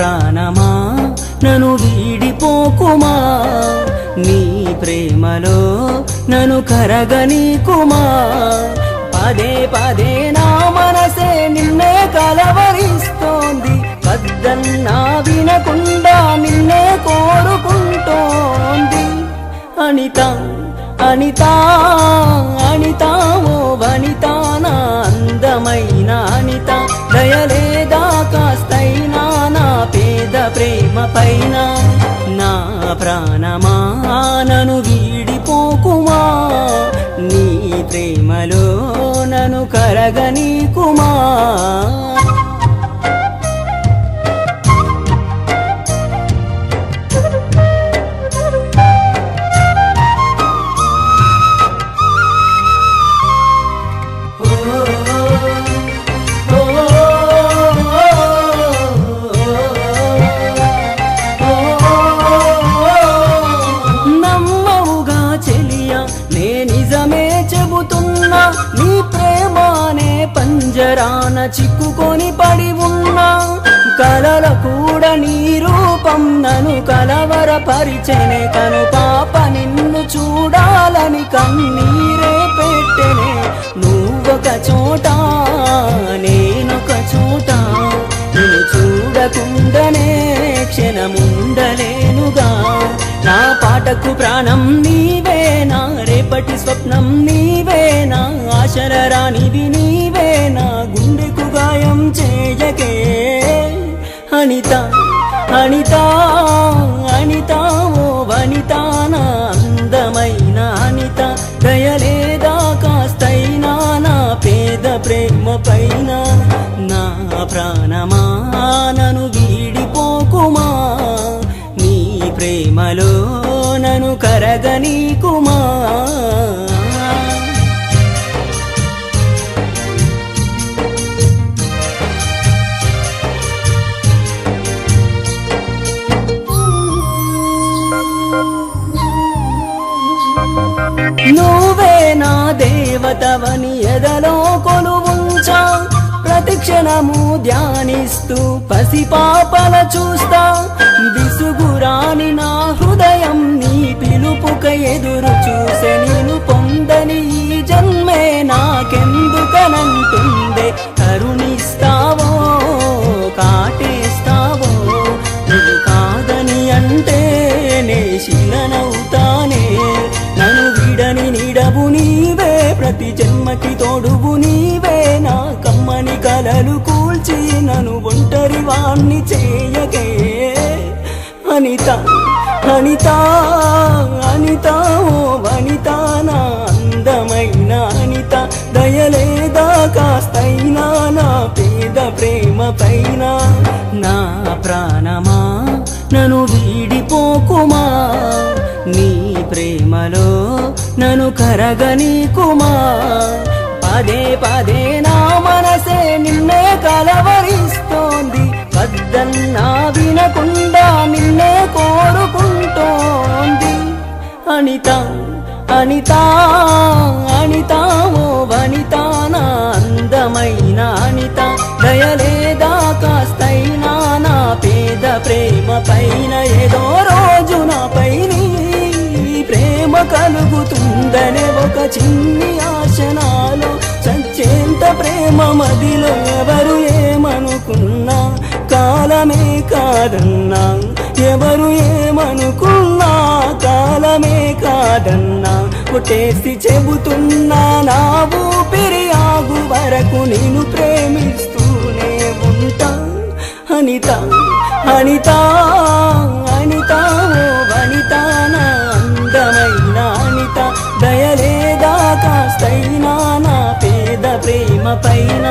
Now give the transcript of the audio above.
ప్రాణమా నన్ను వీడిపోకుమా, నీ ప్రేమలో నన్ను కరగనీకుమా. పదే పదే నా మనసే నిన్నే కలవరిస్తోంది, వద్దన్నా వినకుండా నిన్నే కోరుకుంటోంది. అనిత అనిత అనిత ఓ వనిత, నా అందమైన అనిత, దయలేదా కాస్తైనా నా పేద ప్రేమ పైన. నా ప్రాణమా నన్ను వీడిపోకుమా, నీ ప్రేమలో నన్ను కరగనీకుమా. నీ ప్రేమానే పంజరాన చిక్కుకొని పడి ఉన్నా, కలల కూడా నీ రూపం నన్ను కలవరపరిచెనే. కను పాప నిన్ను చూడాలని కన్నీరే పెట్టెనే. నువ్వొక చోట నేనొక చోట, నిన్ను చూడకుండానే క్షణముండలేనుగా. నా పాటకు ప్రాణం నీవేనా, రేపటి స్వప్నం నీవేనా, ఆశల రానిది నీవేనా, గుండెకు గాయం చేయకే. అనిత అనిత అనిత ఓ వనిత, నా అందమైన అనిత, దయలేదా కాస్తైనా నా పేద ప్రేమ పైన. నా ప్రాణమా నన్ను వీడిపోకుమా, నీ ప్రేమలో నన్ను కరగనీకుమా. నువ్వే నా దేవతవని ఎదలో కొలువుంచా, ప్రతిక్షణము ధ్యానిస్తూ పసిపాపల చూస్తా. విసుగురాని నా హృదయం నీ పిలుపుక ఎదురు చూసే, నేను పొందని ఈ జన్మే నాకెందుకనంటుందే. కరుణిస్తావో కాటేస్తావో, నువ్వు కాదని అంటే నే శిలనవుతానే. నన్ను విడని నీడవు నీవే, ప్రతి జన్మకి తోడువు నీవే. నా కమ్మని కలలు కూల్చి నన్ను ఒంటరి వాణ్ణి చేయకే. అనిత అనిత అనిత ఓ వనిత, నా అందమైన అనిత, దయలేదా కాస్తైనా నా పేద ప్రేమ పైన. నా ప్రాణమా నన్ను వీడిపోకుమా, నీ ప్రేమలో నన్ను కరగనీకుమా. పదే పదే నా మనసే నిన్నే కలవరిస్తోంది, వద్దన్నా వినకుండా నిన్నే కోరుకుంటోంది. అనిత అనిత అనిత ఓ వనిత, నా అందమైన అనిత, దయలేదా కాస్తైనా నా పేద ప్రేమ పైన. ఏదో రోజు నాపై నీ ప్రేమ కలుగుతుందనే ఒక చిన్ని ఆశ నాలో, చచ్చేంత ప్రేమ మదిలో ఎవరు ఏమనుకున్నా కాలమే కాదన్నా. ఎవరు ఏమనుకున్నా కాలమే కాదన్నా. కొట్టేసి చెబుతున్నా నా ఊపిరి ఆగు వరకు నిన్ను ప్రేమిస్తూనే ఉంటా. అనిత అనిత అనిత ఓ వనిత, నా అందమైన అనిత, దయలేదా కాస్తైనా నా పేద ప్రేమ పైన.